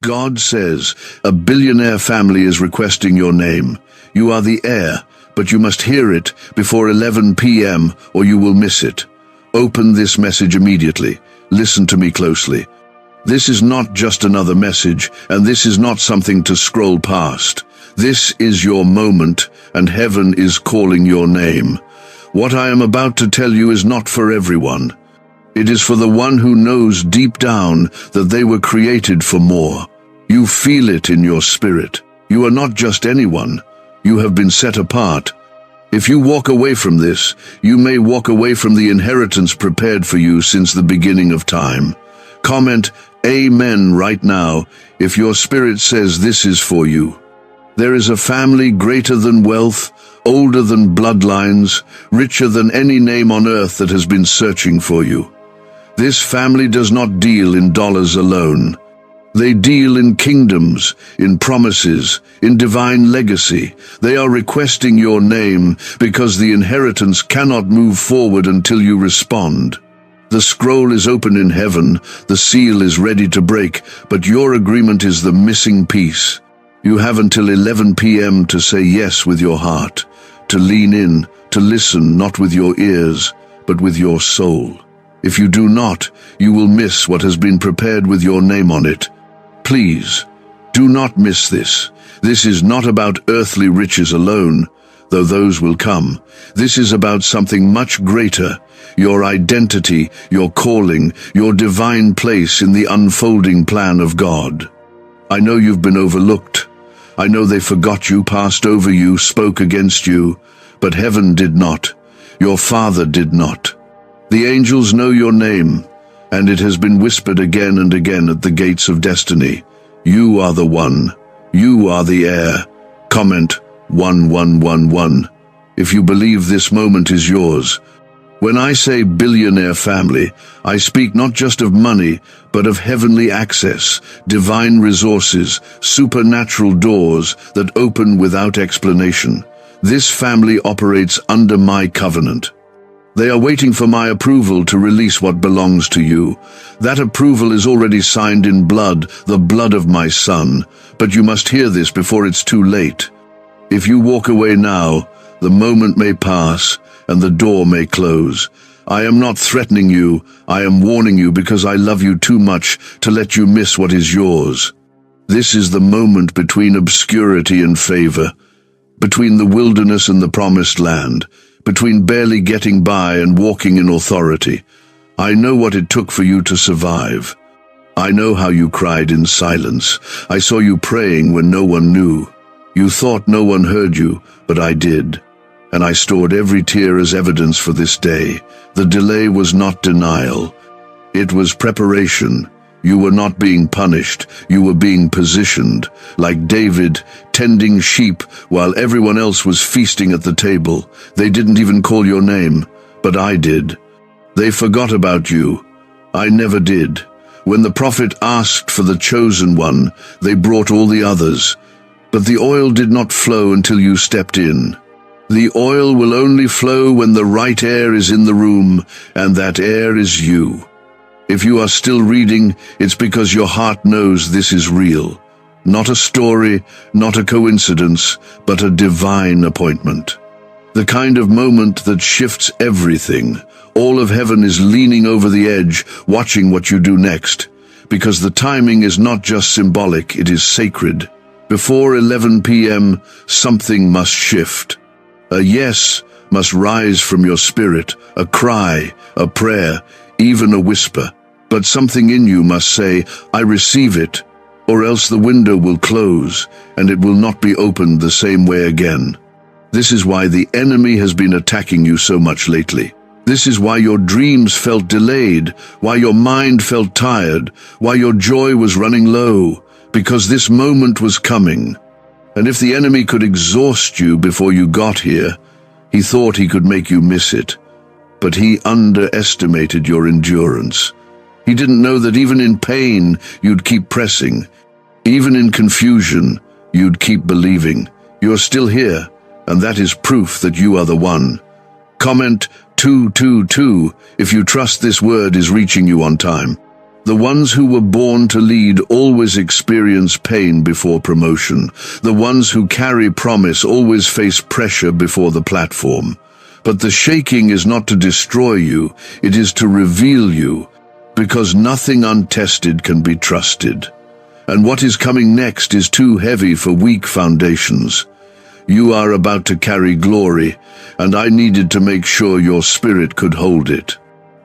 God says, a billionaire family is requesting your name. You are the heir, but you must hear it before 11 p.m. or you will miss it. Open this message immediately. Listen to me closely. This is not just another message, and this is not something to scroll past. This is your moment, and heaven is calling your name. What I am about to tell you is not for everyone. It is for the one who knows deep down that they were created for more. You feel it in your spirit. You are not just anyone. You have been set apart. If you walk away from this, you may walk away from the inheritance prepared for you since the beginning of time. Comment Amen right now if your spirit says this is for you. There is a family greater than wealth, older than bloodlines, richer than any name on earth that has been searching for you. This family does not deal in dollars alone. They deal in kingdoms, in promises, in divine legacy. They are requesting your name because the inheritance cannot move forward until you respond. The scroll is open in heaven, the seal is ready to break, but your agreement is the missing piece. You have until 11 p.m. to say yes with your heart, to lean in, to listen not with your ears, but with your soul. If you do not, you will miss what has been prepared with your name on it. Please, do not miss this. This is not about earthly riches alone, though those will come. This is about something much greater, your identity, your calling, your divine place in the unfolding plan of God. I know you've been overlooked. I know they forgot you, passed over you, spoke against you, but heaven did not. Your Father did not. The angels know your name, and it has been whispered again and again at the gates of destiny. You are the one. You are the heir. Comment 1111 if you believe this moment is yours. When I say billionaire family, I speak not just of money, but of heavenly access, divine resources, supernatural doors that open without explanation. This family operates under my covenant. They are waiting for my approval to release what belongs to you. That approval is already signed in blood, the blood of my Son, but you must hear this before it's too late. If you walk away now, the moment may pass, and the door may close. I am not threatening you, I am warning you because I love you too much to let you miss what is yours. This is the moment between obscurity and favor, between the wilderness and the promised land, between barely getting by and walking in authority. I know what it took for you to survive. I know how you cried in silence. I saw you praying when no one knew. You thought no one heard you, but I did. And I stored every tear as evidence for this day. The delay was not denial. It was preparation. You were not being punished. You were being positioned, like David, tending sheep while everyone else was feasting at the table. They didn't even call your name, but I did. They forgot about you. I never did. When the prophet asked for the chosen one, they brought all the others. But the oil did not flow until you stepped in. The oil will only flow when the right air is in the room, and that air is you. If you are still reading, it's because your heart knows this is real. Not a story, not a coincidence, but a divine appointment. The kind of moment that shifts everything. All of heaven is leaning over the edge, watching what you do next. Because the timing is not just symbolic, it is sacred. Before 11 p.m., something must shift. A yes must rise from your spirit, a cry, a prayer, even a whisper. But something in you must say, I receive it, or else the window will close, and it will not be opened the same way again. This is why the enemy has been attacking you so much lately. This is why your dreams felt delayed, why your mind felt tired, why your joy was running low, because this moment was coming. And if the enemy could exhaust you before you got here, he thought he could make you miss it. But he underestimated your endurance. He didn't know that even in pain, you'd keep pressing. Even in confusion, you'd keep believing. You're still here, and that is proof that you are the one. Comment 222 if you trust this word is reaching you on time. The ones who were born to lead always experience pain before promotion. The ones who carry promise always face pressure before the platform. But the shaking is not to destroy you, it is to reveal you, because nothing untested can be trusted. And what is coming next is too heavy for weak foundations. You are about to carry glory, and I needed to make sure your spirit could hold it.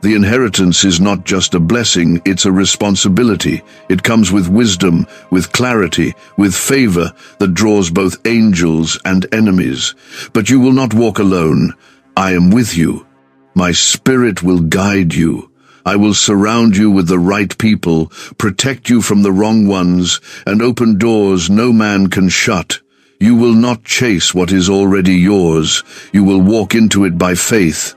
The inheritance is not just a blessing, it's a responsibility. It comes with wisdom, with clarity, with favor that draws both angels and enemies. But you will not walk alone. I am with you. My spirit will guide you. I will surround you with the right people, protect you from the wrong ones, and open doors no man can shut. You will not chase what is already yours. You will walk into it by faith.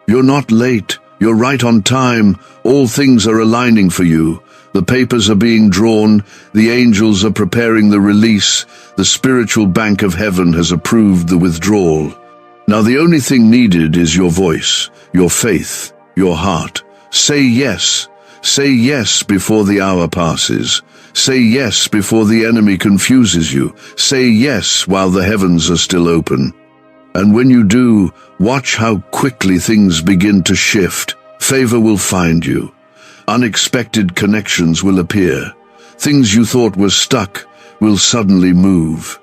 You're not late. You're right on time. All things are aligning for you. The papers are being drawn. The angels are preparing the release. The spiritual bank of heaven has approved the withdrawal. Now the only thing needed is your voice, your faith, your heart. Say yes. Say yes before the hour passes. Say yes before the enemy confuses you. Say yes while the heavens are still open. And when you do, watch how quickly things begin to shift. Favor will find you. Unexpected connections will appear. Things you thought were stuck will suddenly move.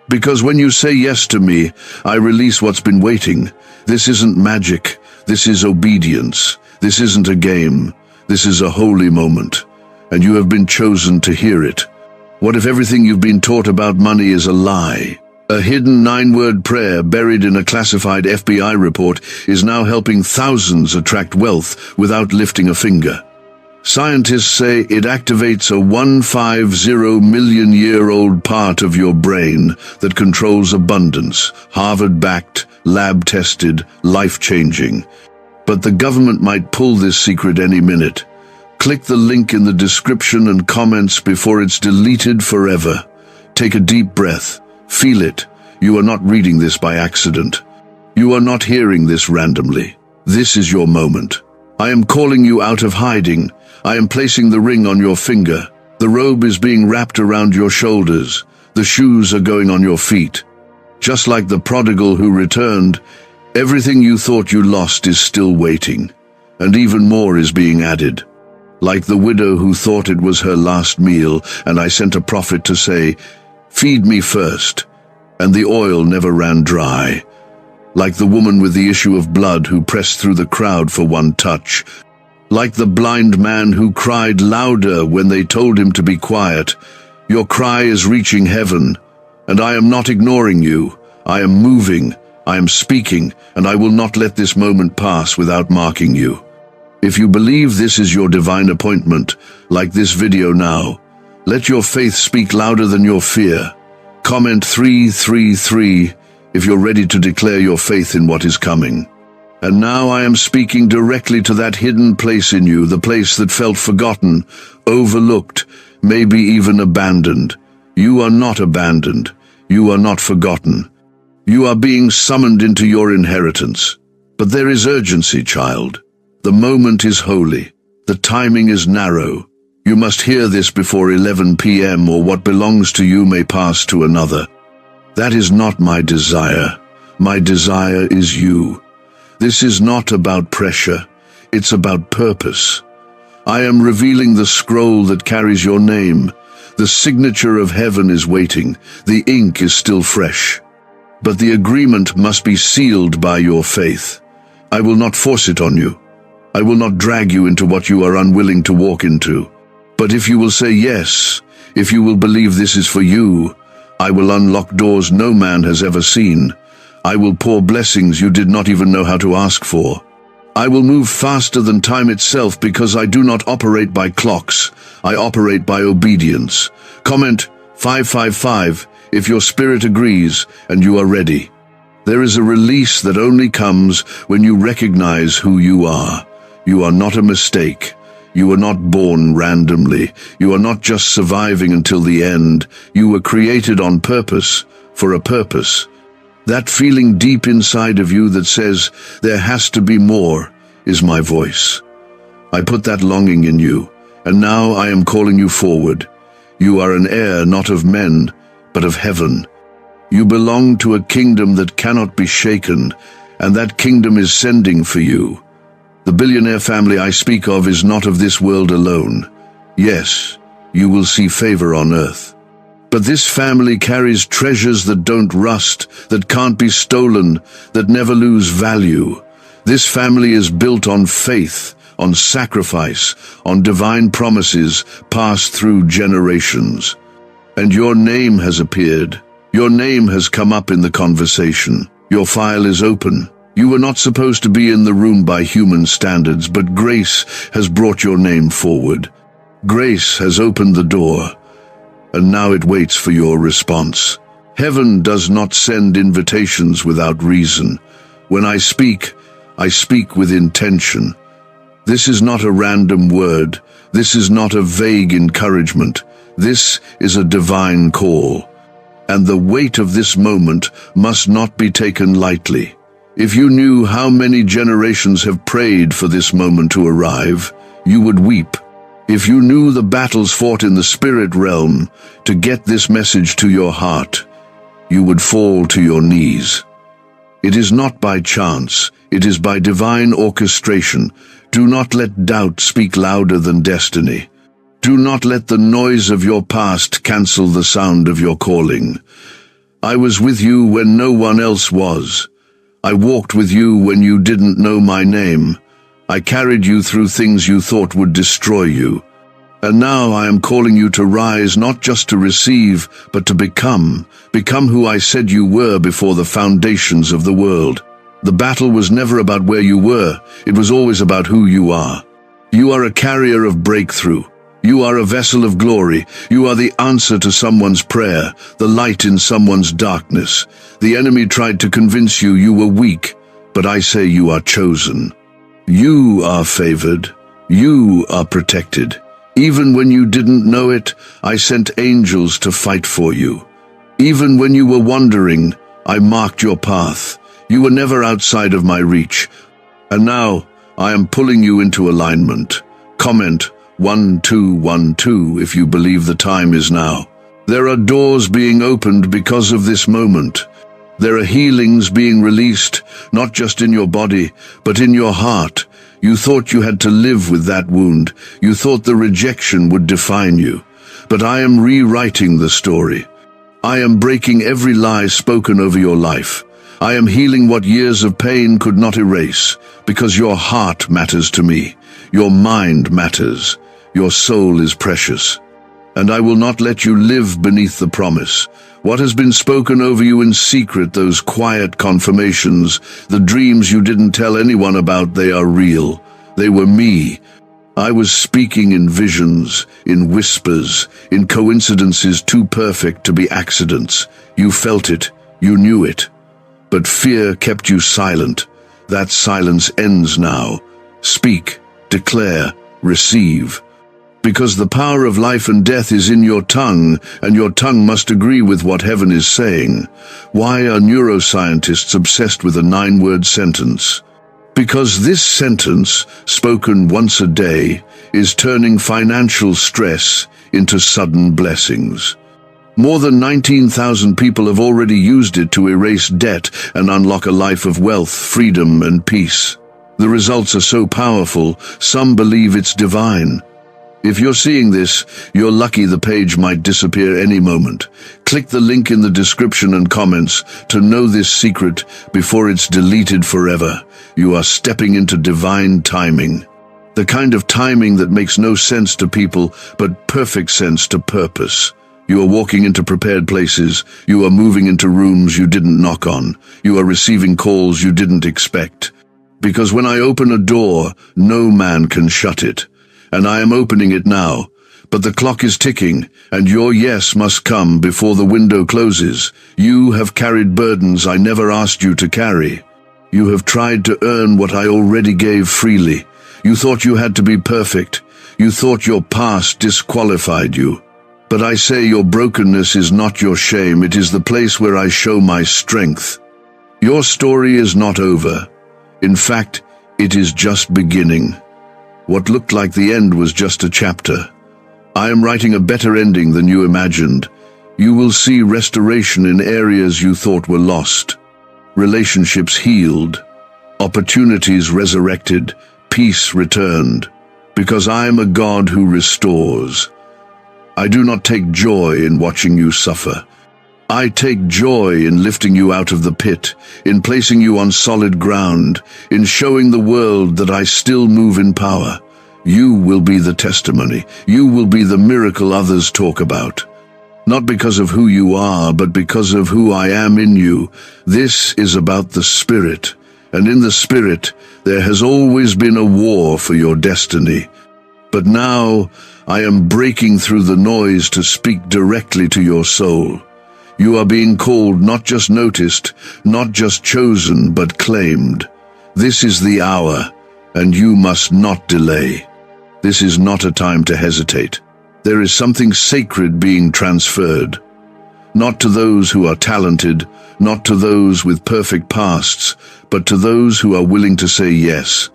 Because when you say yes to me, I release what's been waiting. This isn't magic. This is obedience. This isn't a game. This is a holy moment. And you have been chosen to hear it. What if everything you've been taught about money is a lie? A hidden 9-word prayer buried in a classified FBI report is now helping thousands attract wealth without lifting a finger. Scientists say it activates a 150 million-year-old part of your brain that controls abundance, Harvard-backed, lab-tested, life-changing. But the government might pull this secret any minute. Click the link in the description and comments before it's deleted forever. Take a deep breath. Feel it. You are not reading this by accident. You are not hearing this randomly. This is your moment. I am calling you out of hiding. I am placing the ring on your finger. The robe is being wrapped around your shoulders. The shoes are going on your feet. Just like the prodigal who returned, everything you thought you lost is still waiting. And even more is being added. Like the widow who thought it was her last meal, and I sent a prophet to say, "Feed me first," and the oil never ran dry. Like the woman with the issue of blood who pressed through the crowd for one touch. Like the blind man who cried louder when they told him to be quiet. Your cry is reaching heaven, and I am not ignoring you. I am moving, I am speaking, and I will not let this moment pass without marking you. If you believe this is your divine appointment, like this video now, let your faith speak louder than your fear. Comment 333 if you're ready to declare your faith in what is coming. And now I am speaking directly to that hidden place in you, the place that felt forgotten, overlooked, maybe even abandoned. You are not abandoned. You are not forgotten. You are being summoned into your inheritance. But there is urgency, child. The moment is holy. The timing is narrow. You must hear this before 11 p.m. or what belongs to you may pass to another. That is not my desire. My desire is you. This is not about pressure. It's about purpose. I am revealing the scroll that carries your name. The signature of heaven is waiting. The ink is still fresh. But the agreement must be sealed by your faith. I will not force it on you. I will not drag you into what you are unwilling to walk into. But if you will say yes, if you will believe this is for you, I will unlock doors no man has ever seen. I will pour blessings you did not even know how to ask for. I will move faster than time itself because I do not operate by clocks. I operate by obedience. Comment 555 if your spirit agrees and you are ready. There is a release that only comes when you recognize who you are. You are not a mistake. You were not born randomly. You are not just surviving until the end. You were created on purpose, for a purpose. That feeling deep inside of you that says, there has to be more, is my voice. I put that longing in you. And now I am calling you forward. You are an heir not of men, but of heaven. You belong to a kingdom that cannot be shaken, and that kingdom is sending for you. The billionaire family I speak of is not of this world alone. Yes, you will see favor on earth. But this family carries treasures that don't rust, that can't be stolen, that never lose value. This family is built on faith, on sacrifice, on divine promises passed through generations. And your name has appeared. Your name has come up in the conversation. Your file is open. You were not supposed to be in the room by human standards, but grace has brought your name forward. Grace has opened the door, and now it waits for your response. Heaven does not send invitations without reason. When I speak with intention. This is not a random word. This is not a vague encouragement. This is a divine call. And the weight of this moment must not be taken lightly. If you knew how many generations have prayed for this moment to arrive, you would weep. If you knew the battles fought in the spirit realm to get this message to your heart, you would fall to your knees. It is not by chance, it is by divine orchestration. Do not let doubt speak louder than destiny. Do not let the noise of your past cancel the sound of your calling. I was with you when no one else was. I walked with you when you didn't know my name. I carried you through things you thought would destroy you. And now I am calling you to rise, not just to receive, but to become. Become who I said you were before the foundations of the world. The battle was never about where you were, it was always about who you are. You are a carrier of breakthrough. You are a vessel of glory. You are the answer to someone's prayer, the light in someone's darkness. The enemy tried to convince you you were weak, but I say you are chosen. You are favored. You are protected. Even when you didn't know it, I sent angels to fight for you. Even when you were wandering, I marked your path. You were never outside of my reach. And now, I am pulling you into alignment. Comment 1212 if you believe the time is now. There are doors being opened because of this moment. There are healings being released, not just in your body, but in your heart. You thought you had to live with that wound. You thought the rejection would define you. But I am rewriting the story. I am breaking every lie spoken over your life. I am healing what years of pain could not erase, because your heart matters to me. Your mind matters. Your soul is precious. And I will not let you live beneath the promise. What has been spoken over you in secret, those quiet confirmations, the dreams you didn't tell anyone about, they are real. They were me. I was speaking in visions, in whispers, in coincidences too perfect to be accidents. You felt it. You knew it. But fear kept you silent. That silence ends now. Speak, declare, receive. Because the power of life and death is in your tongue, and your tongue must agree with what heaven is saying. Why are neuroscientists obsessed with a 9-word sentence? Because this sentence, spoken once a day, is turning financial stress into sudden blessings. More than 19,000 people have already used it to erase debt and unlock a life of wealth, freedom, and peace. The results are so powerful, some believe it's divine. If you're seeing this, you're lucky. The page might disappear any moment. Click the link in the description and comments to know this secret before it's deleted forever. You are stepping into divine timing. The kind of timing that makes no sense to people, but perfect sense to purpose. You are walking into prepared places. You are moving into rooms you didn't knock on. You are receiving calls you didn't expect. Because when I open a door, no man can shut it. And I am opening it now. But the clock is ticking, and your yes must come before the window closes. You have carried burdens I never asked you to carry. You have tried to earn what I already gave freely. You thought you had to be perfect. You thought your past disqualified you. But I say your brokenness is not your shame. It is the place where I show my strength. Your story is not over. In fact, it is just beginning. What looked like the end was just a chapter. I am writing a better ending than you imagined. You will see restoration in areas you thought were lost. Relationships healed. Opportunities resurrected. Peace returned. Because I am a God who restores. I do not take joy in watching you suffer. I take joy in lifting you out of the pit, in placing you on solid ground, in showing the world that I still move in power. You will be the testimony. You will be the miracle others talk about. Not because of who you are, but because of who I am in you. This is about the Spirit, and in the Spirit there has always been a war for your destiny. But now I am breaking through the noise to speak directly to your soul. You are being called, not just noticed, not just chosen, but claimed. This is the hour, and you must not delay. This is not a time to hesitate. There is something sacred being transferred. Not to those who are talented, not to those with perfect pasts, but to those who are willing to say yes.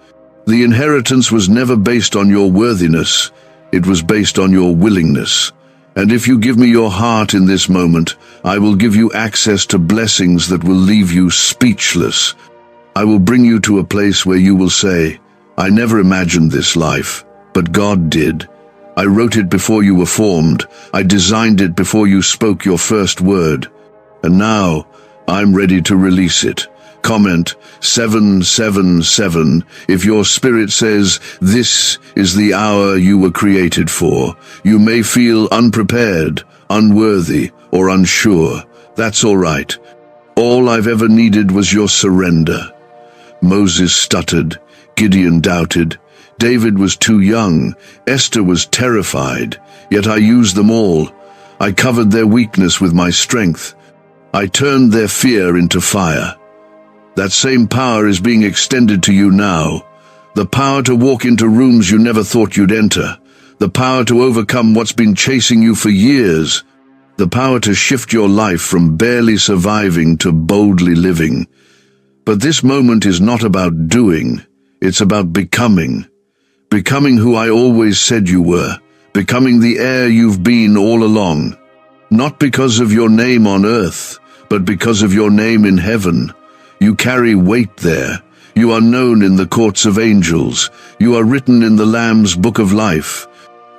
The inheritance was never based on your worthiness. It was based on your willingness. And if you give me your heart in this moment, I will give you access to blessings that will leave you speechless. I will bring you to a place where you will say, I never imagined this life, but God did. I wrote it before you were formed. I designed it before you spoke your first word. And now, I'm ready to release it. Comment 777 if your spirit says, this is the hour you were created for. You may feel unprepared, unworthy, or unsure. That's all right. All I've ever needed was your surrender. Moses stuttered. Gideon doubted. David was too young. Esther was terrified. Yet I used them all. I covered their weakness with my strength. I turned their fear into fire. That same power is being extended to you now. The power to walk into rooms you never thought you'd enter. The power to overcome what's been chasing you for years. The power to shift your life from barely surviving to boldly living. But this moment is not about doing. It's about becoming. Becoming who I always said you were. Becoming the heir you've been all along. Not because of your name on earth, but because of your name in heaven. You carry weight there. You are known in the courts of angels. You are written in the Lamb's book of life.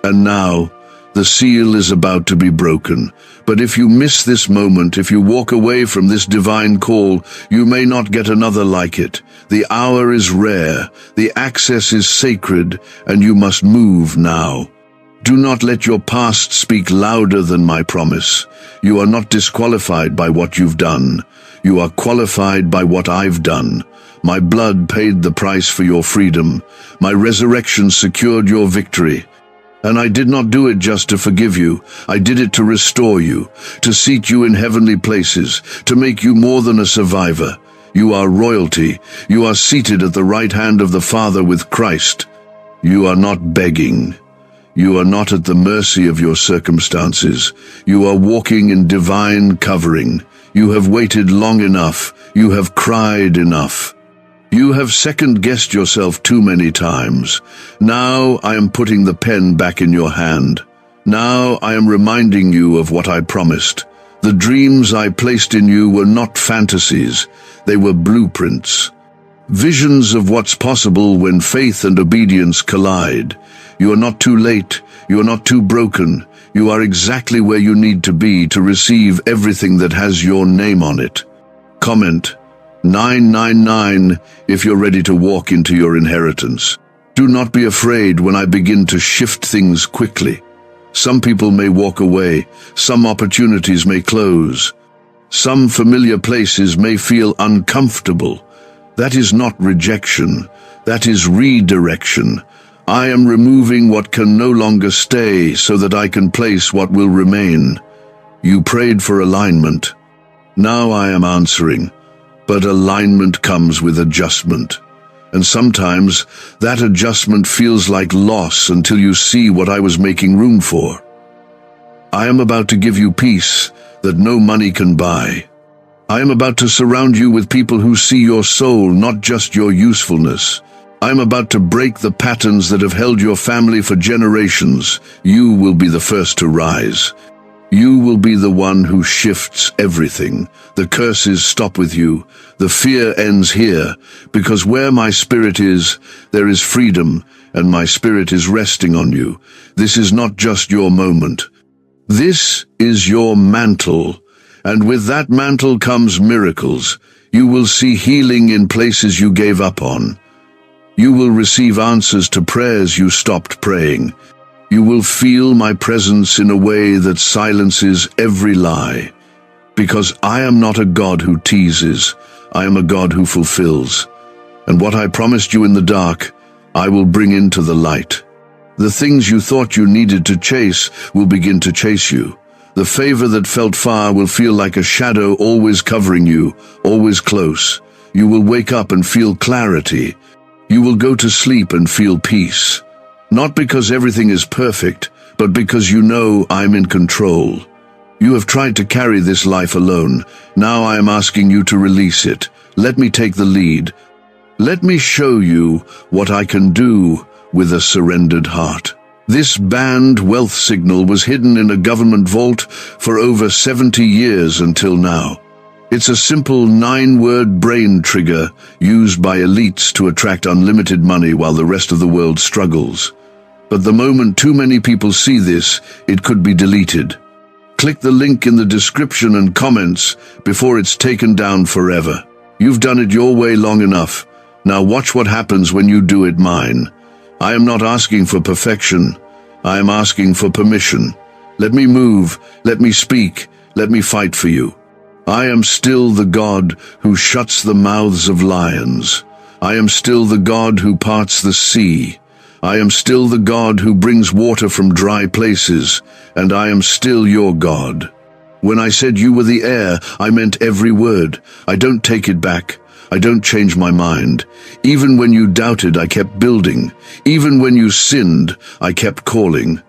And now, the seal is about to be broken. But if you miss this moment, if you walk away from this divine call, you may not get another like it. The hour is rare, the access is sacred, and you must move now. Do not let your past speak louder than my promise. You are not disqualified by what you've done. You are qualified by what I've done. My blood paid the price for your freedom. My resurrection secured your victory. And I did not do it just to forgive you. I did it to restore you, to seat you in heavenly places, to make you more than a survivor. You are royalty. You are seated at the right hand of the Father with Christ. You are not begging. You are not at the mercy of your circumstances. You are walking in divine covering. You have waited long enough. You have cried enough. You have second-guessed yourself too many times. Now I am putting the pen back in your hand. Now I am reminding you of what I promised. The dreams I placed in you were not fantasies. They were blueprints. Visions of what's possible when faith and obedience collide. You are not too late. You are not too broken. You are exactly where you need to be to receive everything that has your name on it. Comment 999 if you're ready to walk into your inheritance. Do not be afraid when I begin to shift things quickly. Some people may walk away. Some opportunities may close. Some familiar places may feel uncomfortable. That is not rejection. That is redirection. I am removing what can no longer stay so that I can place what will remain. You prayed for alignment. Now I am answering. But alignment comes with adjustment. And sometimes that adjustment feels like loss until you see what I was making room for. I am about to give you peace that no money can buy. I am about to surround you with people who see your soul, not just your usefulness. I'm about to break the patterns that have held your family for generations. You will be the first to rise. You will be the one who shifts everything. The curses stop with you. The fear ends here, because where my spirit is, there is freedom, and my spirit is resting on you. This is not just your moment. This is your mantle, and with that mantle comes miracles. You will see healing in places you gave up on. You will receive answers to prayers you stopped praying. You will feel my presence in a way that silences every lie. Because I am not a God who teases, I am a God who fulfills. And what I promised you in the dark, I will bring into the light. The things you thought you needed to chase will begin to chase you. The favor that felt far will feel like a shadow always covering you, always close. You will wake up and feel clarity. You will go to sleep and feel peace. Not because everything is perfect, but because you know I'm in control. You have tried to carry this life alone. Now I am asking you to release it. Let me take the lead. Let me show you what I can do with a surrendered heart. This banned wealth signal was hidden in a government vault for over 70 years until now. It's a simple 9-word brain trigger used by elites to attract unlimited money while the rest of the world struggles. But the moment too many people see this, it could be deleted. Click the link in the description and comments before it's taken down forever. You've done it your way long enough. Now watch what happens when you do it mine. I am not asking for perfection. I am asking for permission. Let me move, let me speak, let me fight for you. I am still the God who shuts the mouths of lions. I am still the God who parts the sea. I am still the God who brings water from dry places, and I am still your God. When I said you were the heir, I meant every word. I don't take it back. I don't change my mind. Even when you doubted, I kept building. Even when you sinned, I kept calling.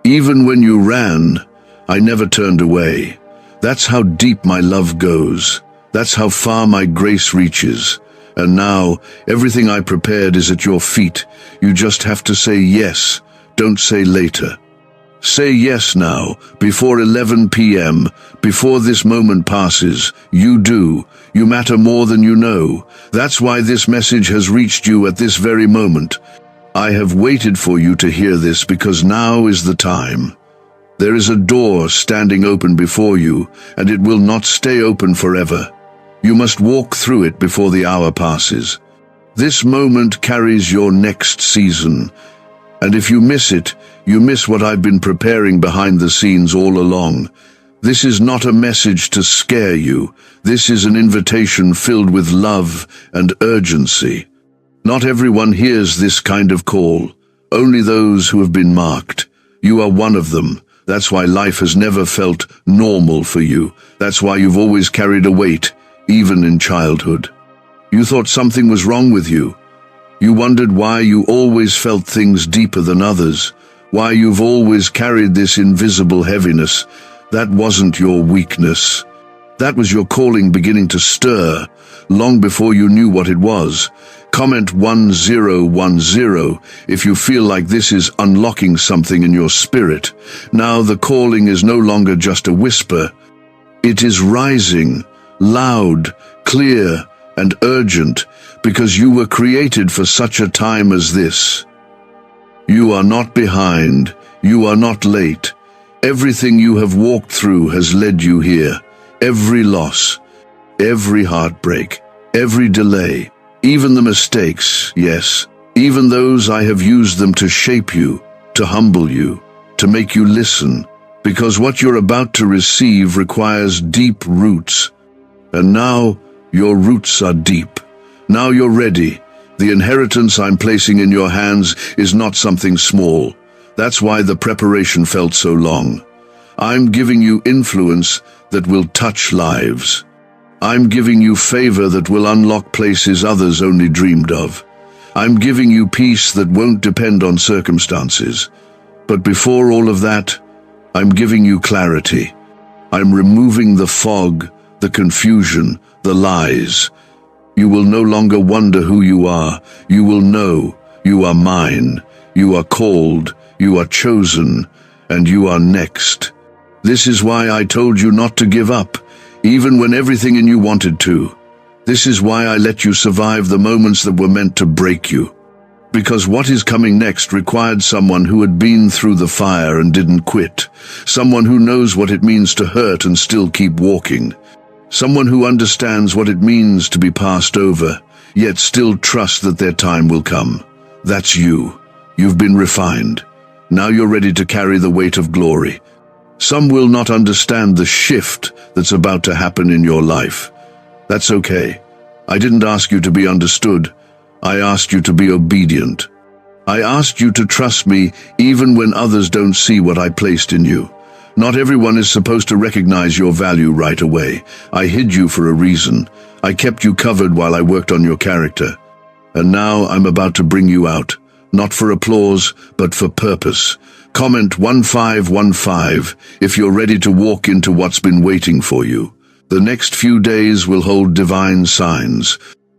Even when you ran, I never turned away. That's how deep my love goes. That's how far my grace reaches. And now, everything I prepared is at your feet. You just have to say yes. Don't say later. Say yes now, before 11 p.m., before this moment passes. You do. You matter more than you know. That's why this message has reached you at this very moment. I have waited for you to hear this because now is the time. There is a door standing open before you, and it will not stay open forever. You must walk through it before the hour passes. This moment carries your next season, and if you miss it, you miss what I've been preparing behind the scenes all along. This is not a message to scare you. This is an invitation filled with love and urgency. Not everyone hears this kind of call. Only those who have been marked. You are one of them. That's why life has never felt normal for you. That's why you've always carried a weight, even in childhood. You thought something was wrong with you. You wondered why you always felt things deeper than others, why you've always carried this invisible heaviness. That wasn't your weakness. That was your calling beginning to stir, long before you knew what it was. Comment 1010 if you feel like this is unlocking something in your spirit. Now the calling is no longer just a whisper. It is rising, loud, clear, and urgent, because you were created for such a time as this. You are not behind. You are not late. Everything you have walked through has led you here. Every loss, every heartbreak, every delay, even the mistakes, yes, even those I have used them to shape you, to humble you, to make you listen, because what you're about to receive requires deep roots. And now, your roots are deep. Now you're ready. The inheritance I'm placing in your hands is not something small. That's why the preparation felt so long. I'm giving you influence that will touch lives. I'm giving you favor that will unlock places others only dreamed of. I'm giving you peace that won't depend on circumstances. But before all of that, I'm giving you clarity. I'm removing the fog, the confusion, the lies. You will no longer wonder who you are. You will know you are mine. You are called, you are chosen, and you are next. This is why I told you not to give up, even when everything in you wanted to. This is why I let you survive the moments that were meant to break you. Because what is coming next required someone who had been through the fire and didn't quit. Someone who knows what it means to hurt and still keep walking. Someone who understands what it means to be passed over, yet still trusts that their time will come. That's you. You've been refined. Now you're ready to carry the weight of glory. Some will not understand the shift that's about to happen in your life. That's okay. I didn't ask you to be understood. I asked you to be obedient. I asked you to trust me even when others don't see what I placed in you. Not everyone is supposed to recognize your value right away. I hid you for a reason. I kept you covered while I worked on your character. And now I'm about to bring you out. Not for applause, but for purpose. Comment 1515 if you're ready to walk into what's been waiting for you. The next few days will hold divine signs.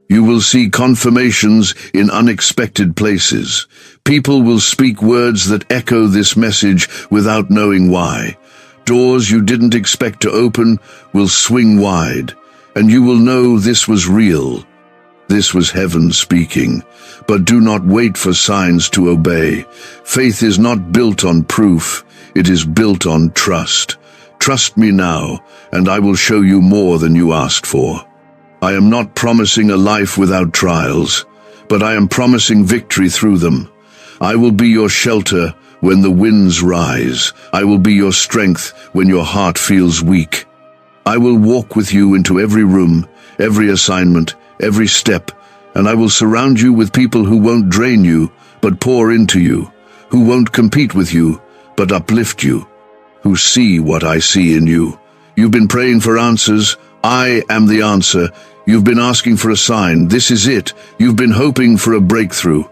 You will see confirmations in unexpected places. People will speak words that echo this message without knowing why. Doors you didn't expect to open will swing wide, and you will know this was real. This was heaven speaking. But do not wait for signs to obey. Faith is not built on proof, it is built on trust. Trust me now, and I will show you more than you asked for. I am not promising a life without trials, but I am promising victory through them. I will be your shelter when the winds rise. I will be your strength when your heart feels weak. I will walk with you into every room, every assignment, every step, and I will surround you with people who won't drain you, but pour into you, who won't compete with you, but uplift you, who see what I see in you. You've been praying for answers. I am the answer. You've been asking for a sign. This is it. You've been hoping for a breakthrough.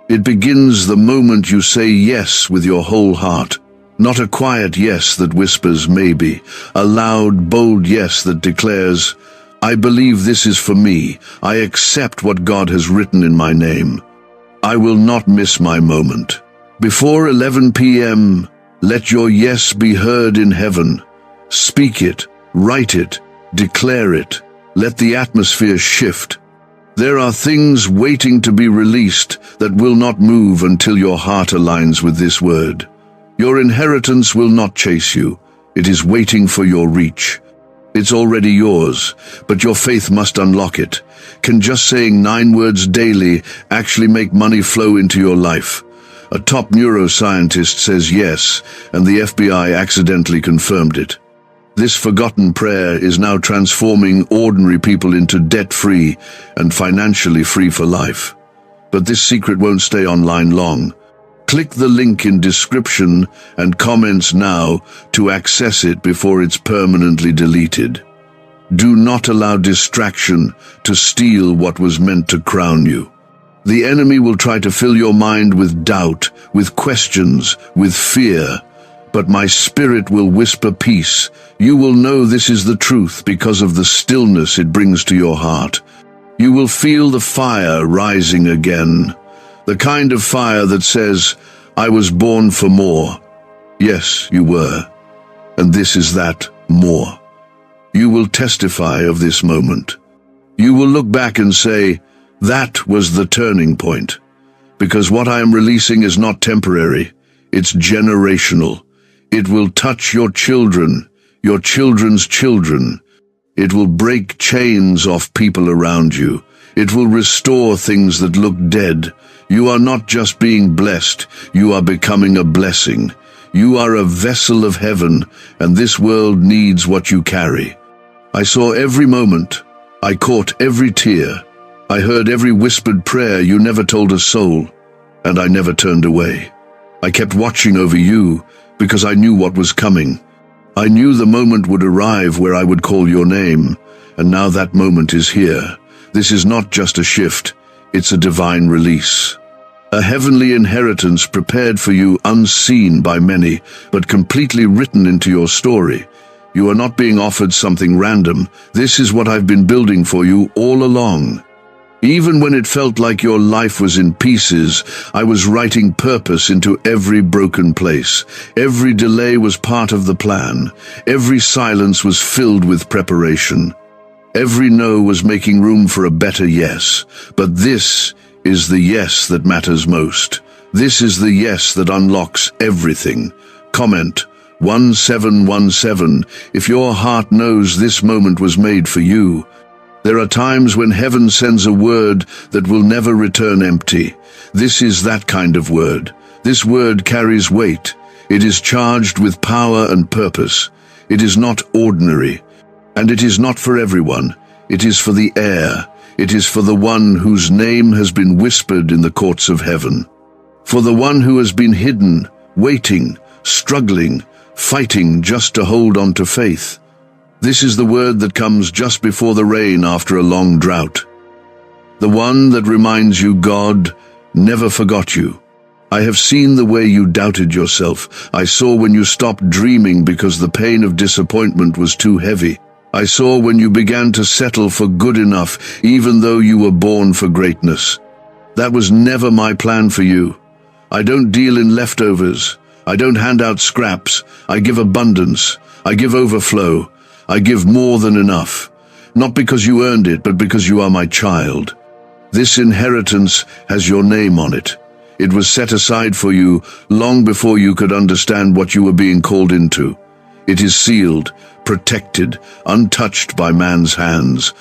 It begins the moment you say yes with your whole heart. Not a quiet yes that whispers maybe, a loud, bold yes that declares, I believe this is for me. I accept what God has written in my name. I will not miss my moment. Before 11 p.m., let your yes be heard in heaven. Speak it, write it, declare it. Let the atmosphere shift. There are things waiting to be released that will not move until your heart aligns with this word. Your inheritance will not chase you. It is waiting for your reach. It's already yours, but your faith must unlock it. Can just saying 9 words daily actually make money flow into your life? A top neuroscientist says yes, and the FBI accidentally confirmed it. This forgotten prayer is now transforming ordinary people into debt-free and financially free for life. But this secret won't stay online long. Click the link in description and comments now to access it before it's permanently deleted. Do not allow distraction to steal what was meant to crown you. The enemy will try to fill your mind with doubt, with questions, with fear. But my spirit will whisper peace. You will know this is the truth because of the stillness it brings to your heart. You will feel the fire rising again. The kind of fire that says, I was born for more. Yes, you were. And this is that more. You will testify of this moment. You will look back and say, that was the turning point. Because what I am releasing is not temporary, it's generational. It will touch your children, your children's children. It will break chains off people around you. It will restore things that look dead. You are not just being blessed, you are becoming a blessing. You are a vessel of heaven, and this world needs what you carry. I saw every moment. I caught every tear. I heard every whispered prayer you never told a soul, and I never turned away. I kept watching over you because I knew what was coming. I knew the moment would arrive where I would call your name, and now that moment is here. This is not just a shift, it's a divine release. A heavenly inheritance prepared for you unseen by many, but completely written into your story. You are not being offered something random. This is what I've been building for you all along. Even when it felt like your life was in pieces, I was writing purpose into every broken place. Every delay was part of the plan. Every silence was filled with preparation. Every no was making room for a better yes. But this is the yes that matters most. This is the yes that unlocks everything. Comment 1717 if your heart knows this moment was made for you. There are times when heaven sends a word that will never return empty. This is that kind of word. This word carries weight. It is charged with power and purpose. It is not ordinary. And it is not for everyone. It is for the heir. It is for the one whose name has been whispered in the courts of heaven. For the one who has been hidden, waiting, struggling, fighting just to hold on to faith. This is the word that comes just before the rain after a long drought. The one that reminds you God never forgot you. I have seen the way you doubted yourself. I saw when you stopped dreaming because the pain of disappointment was too heavy. I saw when you began to settle for good enough, even though you were born for greatness. That was never my plan for you. I don't deal in leftovers. I don't hand out scraps. I give abundance. I give overflow. I give more than enough. Not because you earned it, but because you are my child. This inheritance has your name on it. It was set aside for you long before you could understand what you were being called into. It is sealed, protected, untouched by man's hands.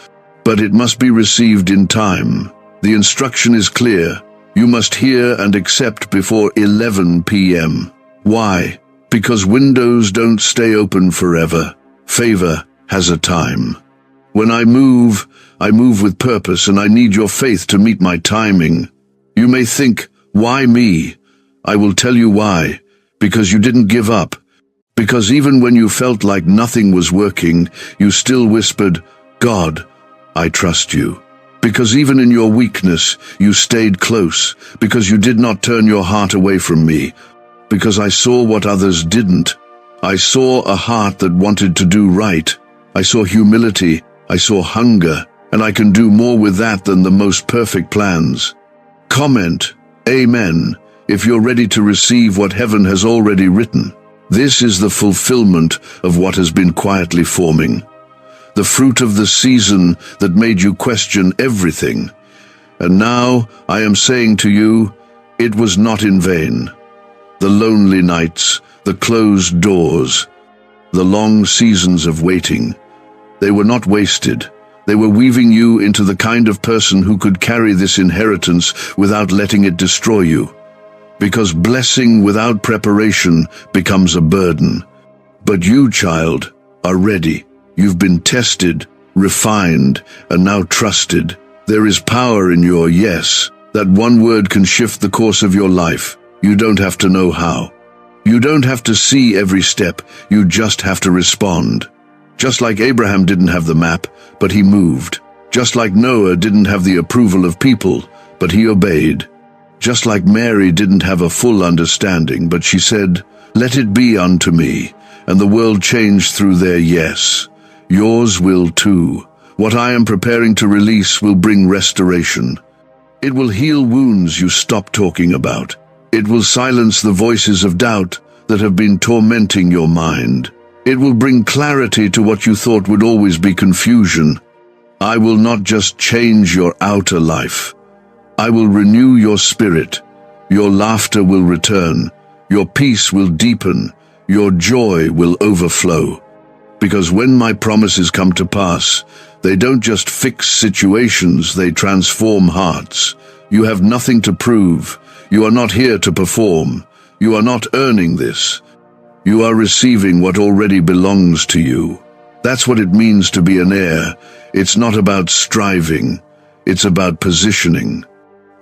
But it must be received in time. The instruction is clear. You must hear and accept before 11 p.m. Why? Because windows don't stay open forever. Favor has a time. When I move with purpose, and I need your faith to meet my timing. You may think, why me? I will tell you why. Because you didn't give up. Because even when you felt like nothing was working, you still whispered, God, I trust you. Because even in your weakness, you stayed close. Because you did not turn your heart away from me. Because I saw what others didn't. I saw a heart that wanted to do right. I saw humility. I saw hunger. And I can do more with that than the most perfect plans. Comment, Amen, if you're ready to receive what heaven has already written. This is the fulfillment of what has been quietly forming. The fruit of the season that made you question everything. And now I am saying to you, it was not in vain. The lonely nights, the closed doors, the long seasons of waiting, they were not wasted. They were weaving you into the kind of person who could carry this inheritance without letting it destroy you. Because blessing without preparation becomes a burden. But you, child, are ready. You've been tested, refined, and now trusted. There is power in your yes. That one word can shift the course of your life. You don't have to know how. You don't have to see every step. You just have to respond. Just like Abraham didn't have the map, but he moved. Just like Noah didn't have the approval of people, but he obeyed. Just like Mary didn't have a full understanding, but she said, "Let it be unto me," and the world changed through their yes. Yours will too. What I am preparing to release will bring restoration. It will heal wounds you stopped talking about. It will silence the voices of doubt that have been tormenting your mind. It will bring clarity to what you thought would always be confusion. I will not just change your outer life. I will renew your spirit. Your laughter will return. Your peace will deepen. Your joy will overflow. Because when my promises come to pass, they don't just fix situations, they transform hearts. You have nothing to prove. You are not here to perform. You are not earning this. You are receiving what already belongs to you. That's what it means to be an heir. It's not about striving. It's about positioning.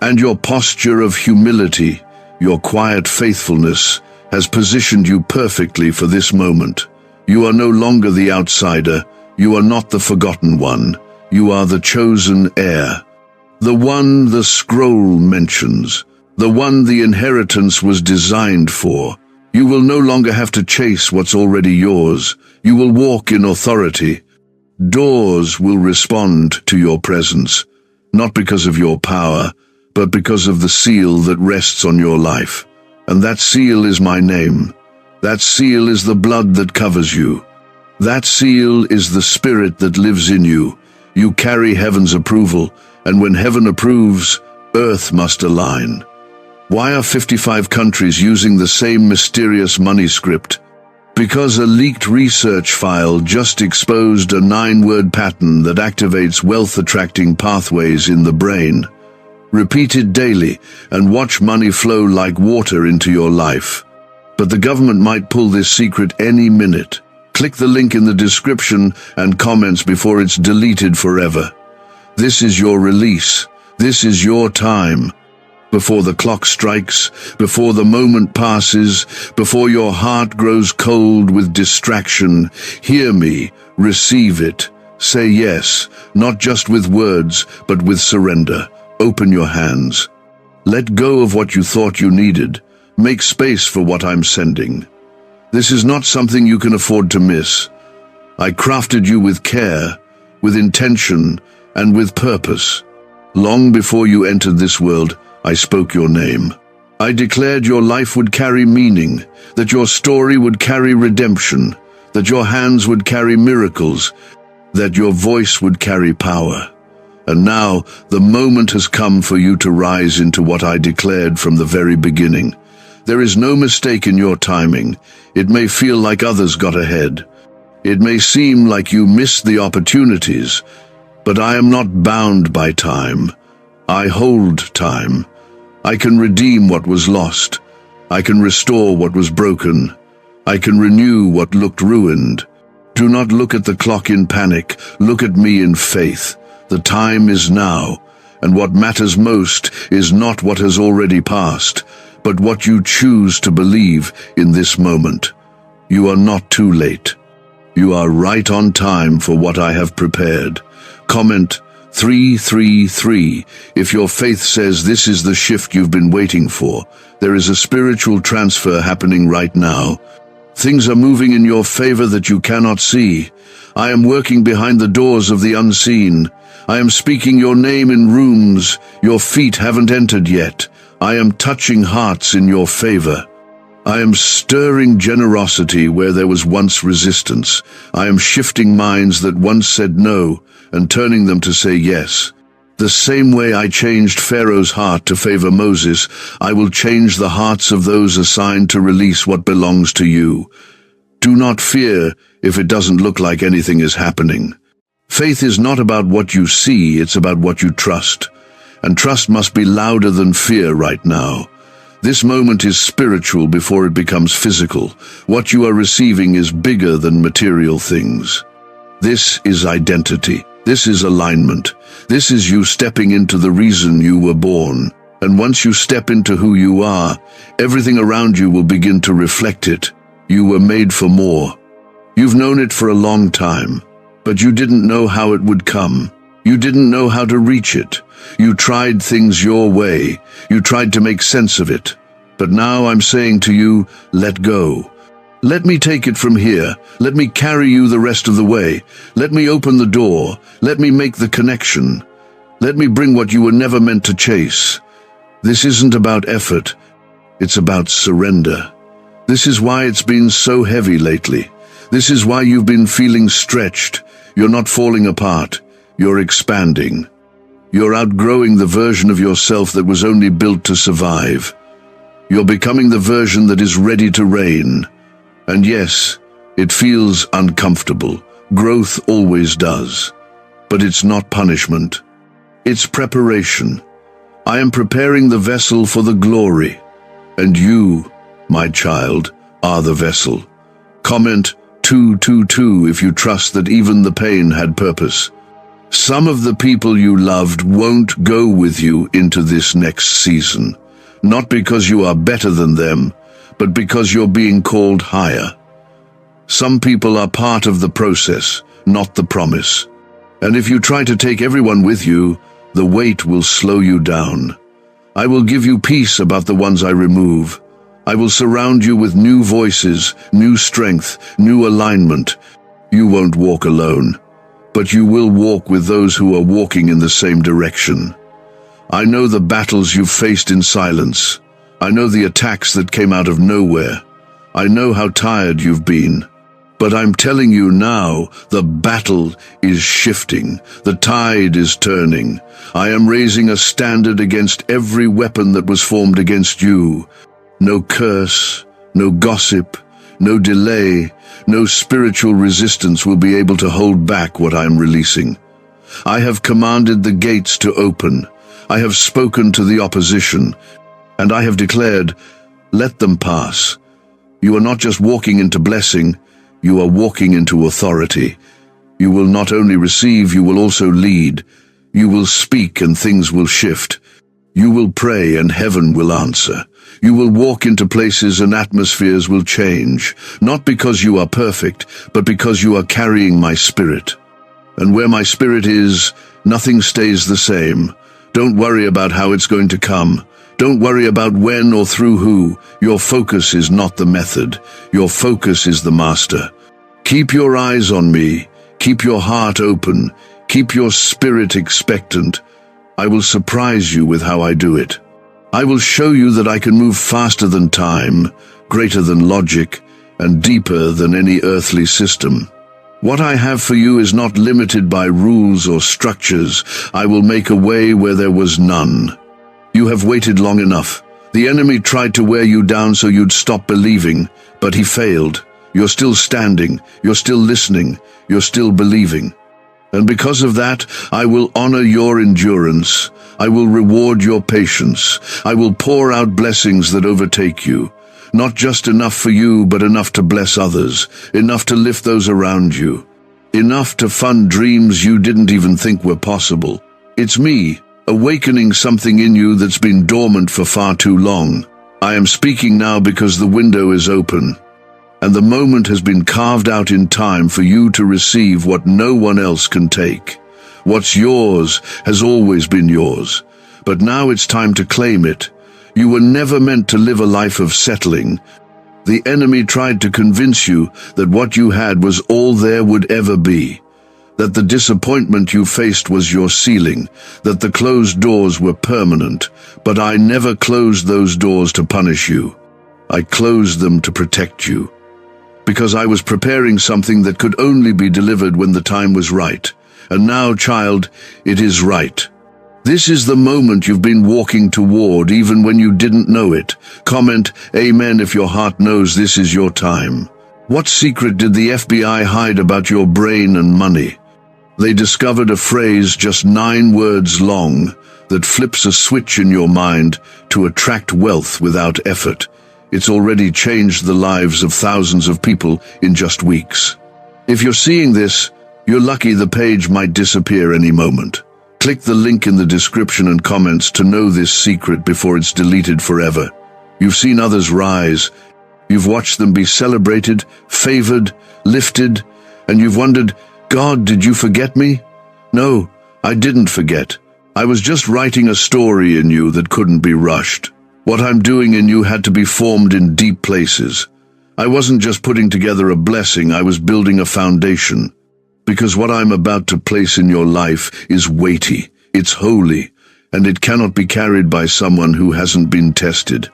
And your posture of humility, your quiet faithfulness, has positioned you perfectly for this moment. You are no longer the outsider. You are not the forgotten one. You are the chosen heir. The one the scroll mentions. The one the inheritance was designed for. You will no longer have to chase what's already yours. You will walk in authority. Doors will respond to your presence. not because of your power, but because of the seal that rests on your life. And that seal is my name. That seal is the blood that covers you. That seal is the spirit that lives in you. You carry heaven's approval, and when heaven approves, earth must align. Why are 55 countries using the same mysterious money script? Because a leaked research file just exposed a 9-word pattern that activates wealth-attracting pathways in the brain. Repeat it daily and watch money flow like water into your life. But the government might pull this secret any minute. Click the link in the description and comments before it's deleted forever. This is your release. This is your time. Before the clock strikes, before the moment passes, before your heart grows cold with distraction, hear me, receive it. Say yes, not just with words, but with surrender. Open your hands. Let go of what you thought you needed. Make space for what I'm sending. This is not something you can afford to miss. I crafted you with care, with intention, and with purpose. Long before you entered this world, I spoke your name. I declared your life would carry meaning, that your story would carry redemption, that your hands would carry miracles, that your voice would carry power. And now, the moment has come for you to rise into what I declared from the very beginning. There is no mistake in your timing. It may feel like others got ahead. It may seem like you missed the opportunities, but I am not bound by time. I hold time. I can redeem what was lost. I can restore what was broken. I can renew what looked ruined. Do not look at the clock in panic. Look at me in faith. The time is now, and what matters most is not what has already passed, but what you choose to believe in this moment. You are not too late. You are right on time for what I have prepared. Comment 333 if your faith says this is the shift you've been waiting for. There is a spiritual transfer happening right now. Things are moving in your favor that you cannot see. I am working behind the doors of the unseen. I am speaking your name in rooms your feet haven't entered yet. I am touching hearts in your favor. I am stirring generosity where there was once resistance. I am shifting minds that once said no and turning them to say yes. The same way I changed Pharaoh's heart to favor Moses, I will change the hearts of those assigned to release what belongs to you. Do not fear if it doesn't look like anything is happening. Faith is not about what you see, it's about what you trust. And trust must be louder than fear right now. This moment is spiritual before it becomes physical. What you are receiving is bigger than material things. This is identity. This is alignment. This is you stepping into the reason you were born. And once you step into who you are, everything around you will begin to reflect it. You were made for more. You've known it for a long time, but you didn't know how it would come. You didn't know how to reach it. You tried things your way. You tried to make sense of it. But now I'm saying to you, let go. Let me take it from here. Let me carry you the rest of the way. Let me open the door. Let me make the connection. Let me bring what you were never meant to chase. This isn't about effort. It's about surrender. This is why it's been so heavy lately. This is why you've been feeling stretched. You're not falling apart. You're expanding. You're outgrowing the version of yourself that was only built to survive. You're becoming the version that is ready to reign. And yes, it feels uncomfortable. Growth always does. But it's not punishment. It's preparation. I am preparing the vessel for the glory. And you, my child, are the vessel. Comment 222 if you trust that even the pain had purpose. Some of the people you loved won't go with you into this next season. Not because you are better than them, but because you're being called higher. Some people are part of the process, not the promise. And if you try to take everyone with you, the weight will slow you down. I will give you peace about the ones I remove. I will surround you with new voices, new strength, new alignment. You won't walk alone. but you will walk with those who are walking in the same direction. I know the battles you've faced in silence. I know the attacks that came out of nowhere. I know how tired you've been. But I'm telling you now, the battle is shifting. The tide is turning. I am raising a standard against every weapon that was formed against you. No curse, no gossip, no delay, no spiritual resistance will be able to hold back what I am releasing. I have commanded the gates to open. I have spoken to the opposition, and I have declared, let them pass. You are not just walking into blessing, you are walking into authority. You will not only receive, you will also lead. You will speak and things will shift. You will pray and heaven will answer. You will walk into places and atmospheres will change, not because you are perfect, but because you are carrying my spirit. And where my spirit is, nothing stays the same. Don't worry about how it's going to come. Don't worry about when or through who. Your focus is not the method. Your focus is the master. Keep your eyes on me. Keep your heart open. Keep your spirit expectant. I will surprise you with how I do it. I will show you that I can move faster than time, greater than logic, and deeper than any earthly system. What I have for you is not limited by rules or structures. I will make a way where there was none. You have waited long enough. The enemy tried to wear you down so you'd stop believing, but he failed. You're still standing, you're still listening, you're still believing. And because of that, I will honor your endurance. I will reward your patience. I will pour out blessings that overtake you. Not just enough for you, but enough to bless others, enough to lift those around you, enough to fund dreams you didn't even think were possible. It's me, awakening something in you that's been dormant for far too long. I am speaking now because the window is open, and the moment has been carved out in time for you to receive what no one else can take. What's yours has always been yours, but now it's time to claim it. You were never meant to live a life of settling. The enemy tried to convince you that what you had was all there would ever be, that the disappointment you faced was your ceiling, that the closed doors were permanent, but I never closed those doors to punish you. I closed them to protect you, because I was preparing something that could only be delivered when the time was right. And now, child, it is right. This is the moment you've been walking toward, even when you didn't know it. Comment amen if your heart knows this is your time. What secret did the FBI hide about your brain and money? They discovered a phrase just 9 words long that flips a switch in your mind to attract wealth without effort. It's already changed the lives of thousands of people in just weeks. If you're seeing this, you're lucky. The page might disappear any moment. Click the link in the description and comments to know this secret before it's deleted forever. You've seen others rise. You've watched them be celebrated, favored, lifted, and you've wondered, God, did you forget me? No, I didn't forget. I was just writing a story in you that couldn't be rushed. What I'm doing in you had to be formed in deep places. I wasn't just putting together a blessing, I was building a foundation. Because what I'm about to place in your life is weighty, it's holy, and it cannot be carried by someone who hasn't been tested.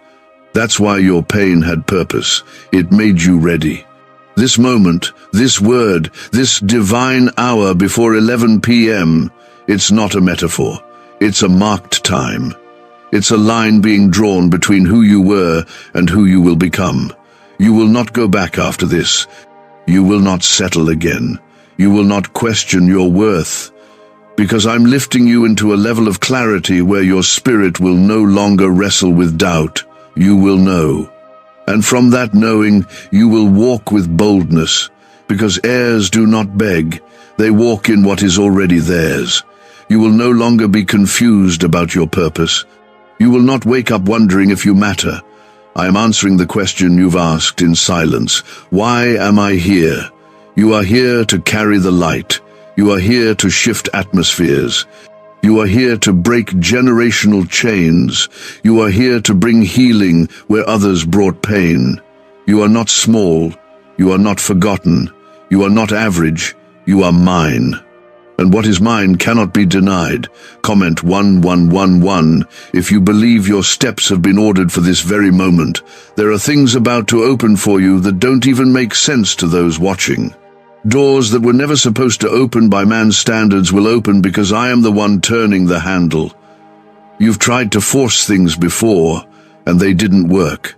That's why your pain had purpose. It made you ready. This moment, this word, this divine hour before 11 p.m., it's not a metaphor. It's a marked time. It's a line being drawn between who you were and who you will become. You will not go back after this. You will not settle again. You will not question your worth, because I'm lifting you into a level of clarity where your spirit will no longer wrestle with doubt. You will know. And from that knowing, you will walk with boldness, because heirs do not beg. They walk in what is already theirs. You will no longer be confused about your purpose. You will not wake up wondering if you matter. I am answering the question you've asked in silence. Why am I here? You are here to carry the light. You are here to shift atmospheres. You are here to break generational chains. You are here to bring healing where others brought pain. You are not small. You are not forgotten. You are not average. You are mine. and what is mine cannot be denied. Comment 1111 if you believe your steps have been ordered for this very moment. There are things about to open for you that don't even make sense to those watching. Doors that were never supposed to open by man's standards will open because I am the one turning the handle. You've tried to force things before, and they didn't work.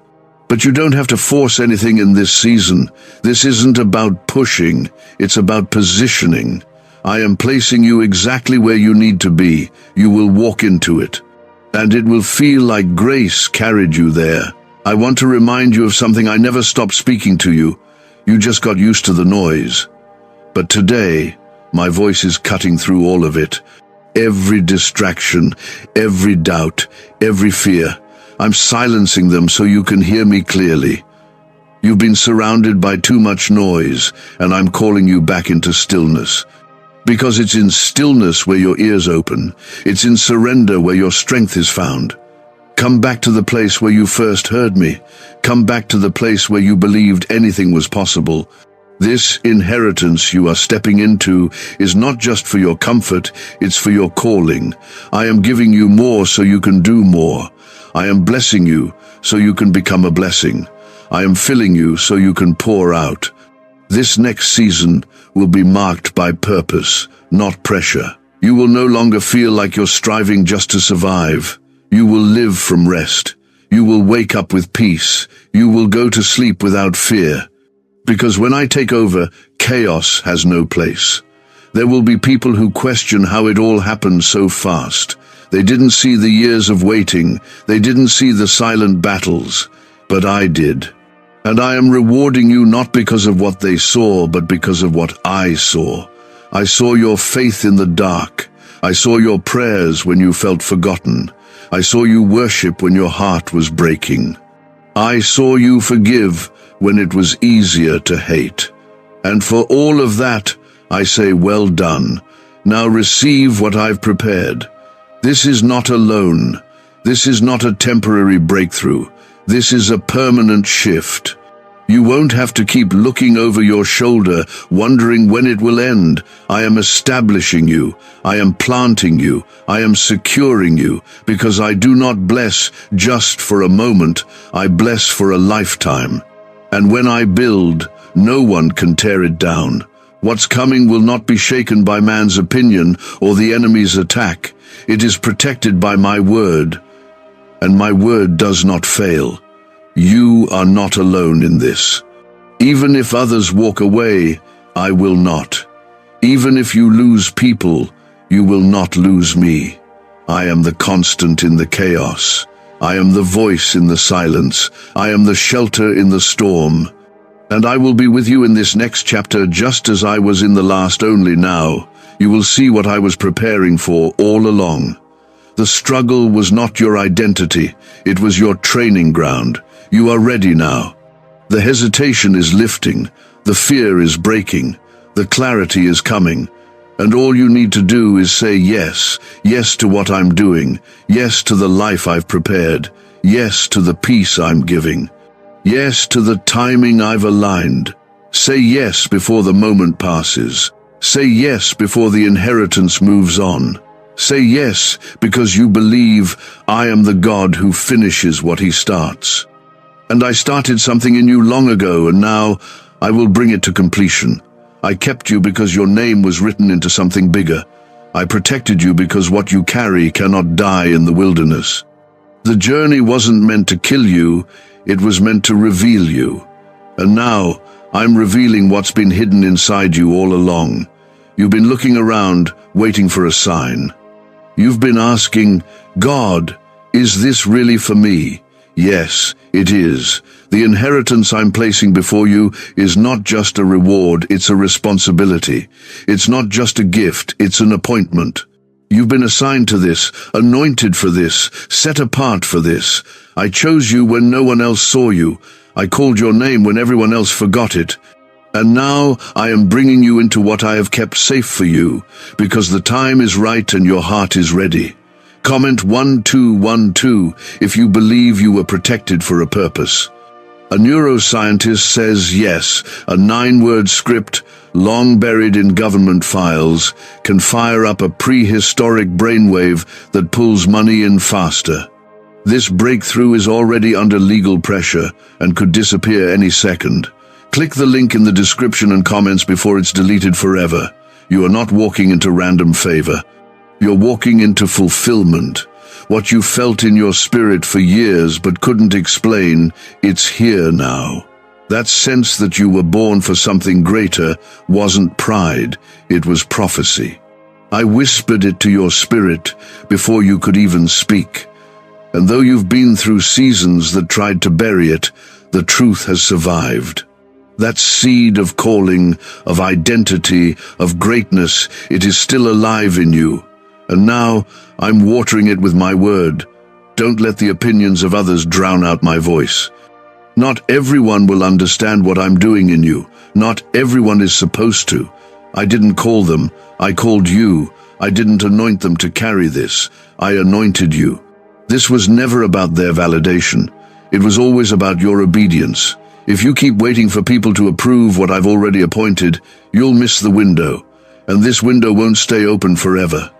But you don't have to force anything in this season. This isn't about pushing, it's about positioning. I am placing you exactly where you need to be. You will walk into it, and it will feel like grace carried you there. I want to remind you of something. I never stopped speaking to you. You just got used to the noise. But today, my voice is cutting through all of it. Every distraction, every doubt, every fear. I'm silencing them so you can hear me clearly. You've been surrounded by too much noise, and I'm calling you back into stillness. Because it's in stillness where your ears open. It's in surrender where your strength is found. Come back to the place where you first heard me. Come back to the place where you believed anything was possible. This inheritance you are stepping into is not just for your comfort, it's for your calling. I am giving you more so you can do more. I am blessing you so you can become a blessing. I am filling you so you can pour out. This next season will be marked by purpose, not pressure. You will no longer feel like you're striving just to survive. You will live from rest. You will wake up with peace. You will go to sleep without fear. Because when I take over, chaos has no place. There will be people who question how it all happened so fast. They didn't see the years of waiting. They didn't see the silent battles. But I did. And I am rewarding you not because of what they saw, but because of what I saw. I saw your faith in the dark. I saw your prayers when you felt forgotten. I saw you worship when your heart was breaking. I saw you forgive when it was easier to hate. And for all of that, I say, well done. Now receive what I've prepared. This is not a loan. This is not a temporary breakthrough. This is a permanent shift. You won't have to keep looking over your shoulder, wondering when it will end. I am establishing you. I am planting you. I am securing you, because I do not bless just for a moment. I bless for a lifetime. And when I build, no one can tear it down. What's coming will not be shaken by man's opinion or the enemy's attack. It is protected by my word, and my word does not fail. You are not alone in this. Even if others walk away, I will not. Even if you lose people, you will not lose me. I am the constant in the chaos. I am the voice in the silence. I am the shelter in the storm. And I will be with you in this next chapter just as I was in the last. Only now you will see what I was preparing for all along. The struggle was not your identity. It was your training ground. You are ready now. The hesitation is lifting. The fear is breaking. The clarity is coming. And all you need to do is say yes. Yes to what I'm doing. Yes to the life I've prepared. Yes to the peace I'm giving. Yes to the timing I've aligned. Say yes before the moment passes. Say yes before the inheritance moves on. Say yes because you believe I am the God who finishes what he starts. And I started something in you long ago, and now I will bring it to completion. I kept you because your name was written into something bigger. I protected you because what you carry cannot die in the wilderness. The journey wasn't meant to kill you, it was meant to reveal you. And now I'm revealing what's been hidden inside you all along. You've been looking around, waiting for a sign. You've been asking, God, is this really for me? Yes, it is. The inheritance I'm placing before you is not just a reward, it's a responsibility. It's not just a gift, it's an appointment. You've been assigned to this, anointed for this, set apart for this. I chose you when no one else saw you. I called your name when everyone else forgot it. And now I am bringing you into what I have kept safe for you, because the time is right and your heart is ready. Comment 1212 if you believe you were protected for a purpose. A neuroscientist says yes, a 9-word script, long buried in government files, can fire up a prehistoric brainwave that pulls money in faster. This breakthrough is already under legal pressure and could disappear any second. Click the link in the description and comments before it's deleted forever. You are not walking into random favor. You're walking into fulfillment. What you felt in your spirit for years but couldn't explain, it's here now. That sense that you were born for something greater wasn't pride, it was prophecy. I whispered it to your spirit before you could even speak. And though you've been through seasons that tried to bury it, the truth has survived. That seed of calling, of identity, of greatness, it is still alive in you. And now I'm watering it with my word. Don't let the opinions of others drown out my voice. Not everyone will understand what I'm doing in you. Not everyone is supposed to. I didn't call them. I called you. I didn't anoint them to carry this. I anointed you. This was never about their validation. It was always about your obedience. If you keep waiting for people to approve what I've already appointed, you'll miss the window. And this window won't stay open forever.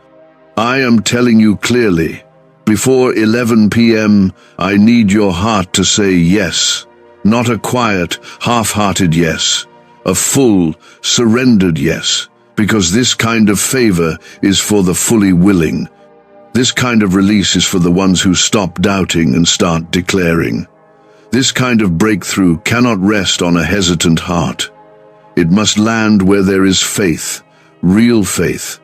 I am telling you clearly. Before 11 p.m., I need your heart to say yes. Not a quiet, half-hearted yes. A full, surrendered yes. Because this kind of favor is for the fully willing. This kind of release is for the ones who stop doubting and start declaring. This kind of breakthrough cannot rest on a hesitant heart. It must land where there is faith, real faith.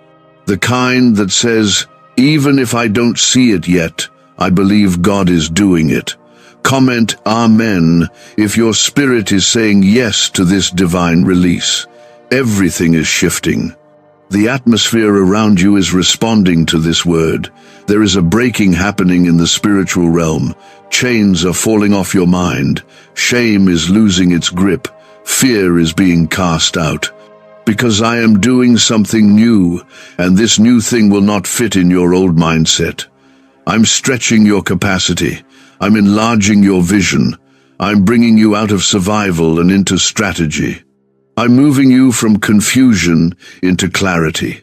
The kind that says, even if I don't see it yet, I believe God is doing it. Comment Amen if your spirit is saying yes to this divine release. Everything is shifting. The atmosphere around you is responding to this word. There is a breaking happening in the spiritual realm. Chains are falling off your mind. Shame is losing its grip. Fear is being cast out. Because I am doing something new, and this new thing will not fit in your old mindset. I'm stretching your capacity. I'm enlarging your vision. I'm bringing you out of survival and into strategy. I'm moving you from confusion into clarity.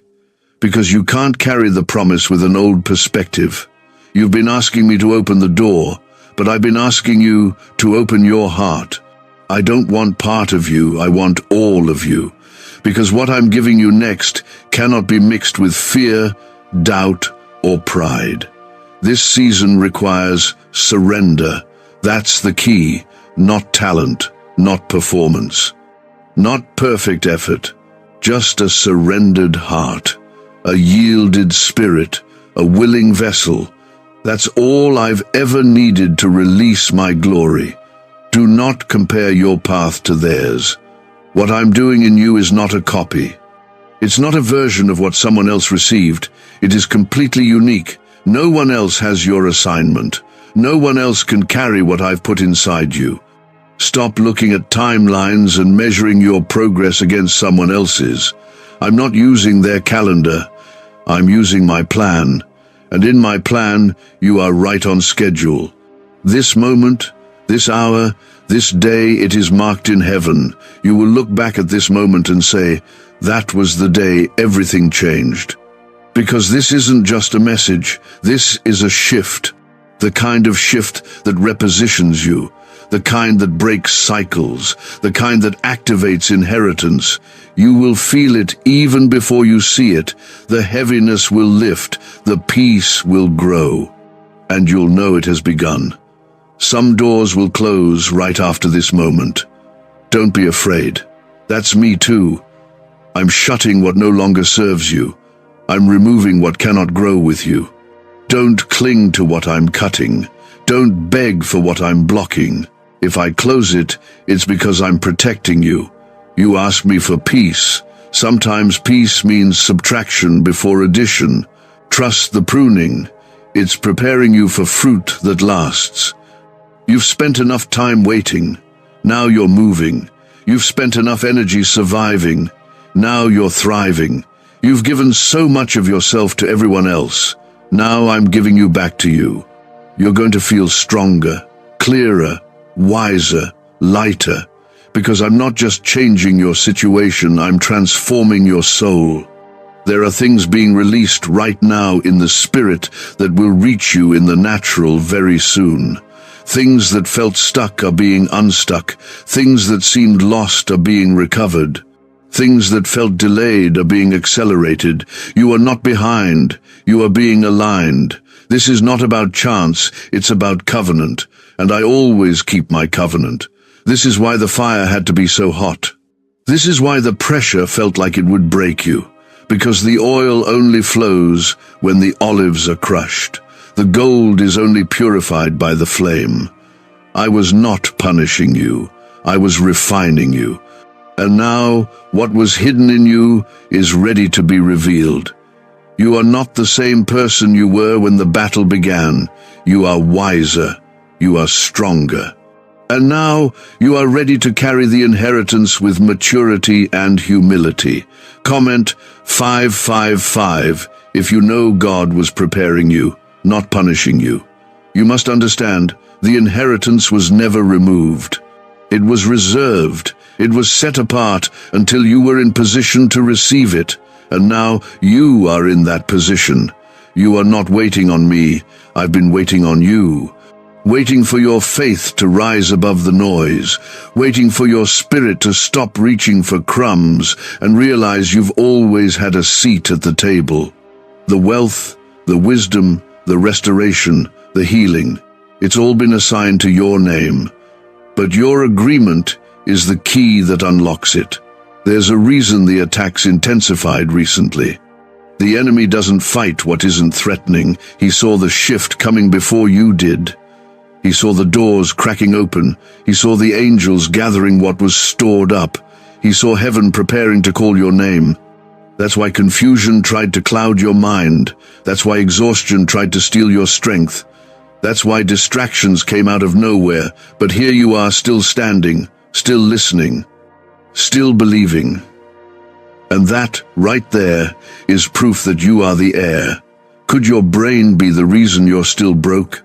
Because you can't carry the promise with an old perspective. You've been asking me to open the door, but I've been asking you to open your heart. I don't want part of you, I want all of you. Because what I'm giving you next cannot be mixed with fear, doubt, or pride. This season requires surrender. That's the key, not talent, not performance. Not perfect effort, just a surrendered heart, a yielded spirit, a willing vessel. That's all I've ever needed to release my glory. Do not compare your path to theirs. What I'm doing in you is not a copy. It's not a version of what someone else received. It is completely unique. No one else has your assignment. No one else can carry what I've put inside you. Stop looking at timelines and measuring your progress against someone else's. I'm not using their calendar. I'm using my plan. And in my plan, you are right on schedule. This moment, this hour, this day, it is marked in heaven. You will look back at this moment and say, that was the day everything changed. Because this isn't just a message, this is a shift. The kind of shift that repositions you. The kind that breaks cycles, the kind that activates inheritance. You will feel it even before you see it. The heaviness will lift, the peace will grow, and you'll know it has begun. Some doors will close right after this moment. Don't be afraid. That's me too. I'm shutting what no longer serves you. I'm removing what cannot grow with you. Don't cling to what I'm cutting. Don't beg for what I'm blocking. If I close it, it's because I'm protecting you. You ask me for peace. Sometimes peace means subtraction before addition. Trust the pruning. It's preparing you for fruit that lasts. You've spent enough time waiting. Now you're moving. You've spent enough energy surviving. Now you're thriving. You've given so much of yourself to everyone else. Now I'm giving you back to you. You're going to feel stronger, clearer, wiser, lighter, Because I'm not just changing your situation, I'm transforming your soul. There are things being released right now in the spirit that will reach you in the natural very soon. Things that felt stuck are being unstuck. Things that seemed lost are being recovered. Things that felt delayed are being accelerated. You are not behind. You are being aligned. This is not about chance, it's about covenant. And I always keep my covenant. This is why the fire had to be so hot. This is why the pressure felt like it would break you. Because the oil only flows when the olives are crushed. The gold is only purified by the flame. I was not punishing you. I was refining you. And now, what was hidden in you is ready to be revealed. You are not the same person you were when the battle began. You are wiser. You are stronger. And now, you are ready to carry the inheritance with maturity and humility. Comment 555 if you know God was preparing you, not punishing you. You must understand, the inheritance was never removed. It was reserved. It was set apart until you were in position to receive it. And now you are in that position. You are not waiting on me. I've been waiting on you. Waiting for your faith to rise above the noise, waiting for your spirit to stop reaching for crumbs and realize you've always had a seat at the table. The wealth, the wisdom, the restoration, the healing, it's all been assigned to your name. But your agreement is the key that unlocks it. There's a reason the attacks intensified recently. The enemy doesn't fight what isn't threatening. He saw the shift coming before you did. He saw the doors cracking open. He saw the angels gathering what was stored up. He saw heaven preparing to call your name. That's why confusion tried to cloud your mind. That's why exhaustion tried to steal your strength. That's why distractions came out of nowhere. But here you are, still standing, still listening, still believing. And that, right there, is proof that you are the heir. Could your brain be the reason you're still broke?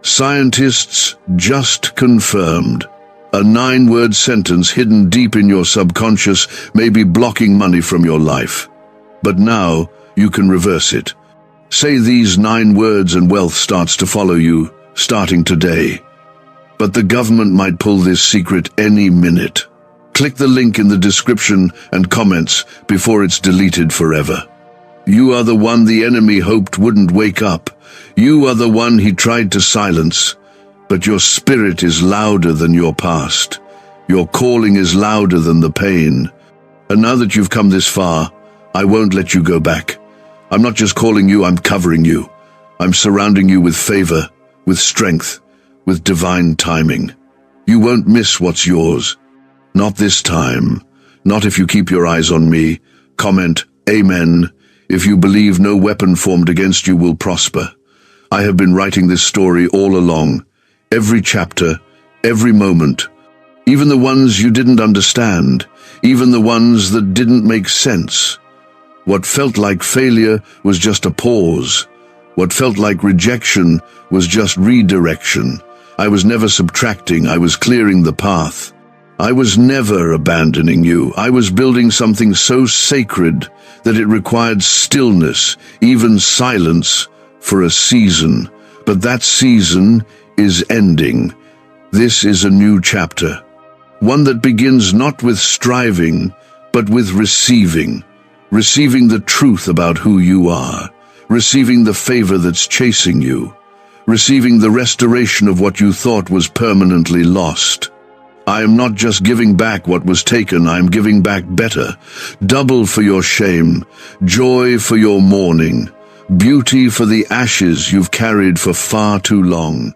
Scientists just confirmed. A 9-word sentence hidden deep in your subconscious may be blocking money from your life. But now, you can reverse it. Say these 9 words and wealth starts to follow you, starting today. But the government might pull this secret any minute. Click the link in the description and comments before it's deleted forever. You are the one the enemy hoped wouldn't wake up. You are the one he tried to silence. But your spirit is louder than your past. Your calling is louder than the pain. And now that you've come this far, I won't let you go back. I'm not just calling you, I'm covering you. I'm surrounding you with favor, with strength, with divine timing. You won't miss what's yours. Not this time. Not if you keep your eyes on me. Comment, Amen, if you believe no weapon formed against you will prosper. I have been writing this story all along. Every chapter, every moment. Even the ones you didn't understand. Even the ones that didn't make sense. What felt like failure was just a pause. What felt like rejection was just redirection. I was never subtracting, I was clearing the path. I was never abandoning you. I was building something so sacred that it required stillness, even silence, for a season. But that season is ending. This is a new chapter. One that begins not with striving, but with receiving. Receiving the truth about who you are. Receiving the favor that's chasing you. Receiving the restoration of what you thought was permanently lost. I am not just giving back what was taken, I am giving back better. Double for your shame, joy for your mourning, beauty for the ashes you've carried for far too long.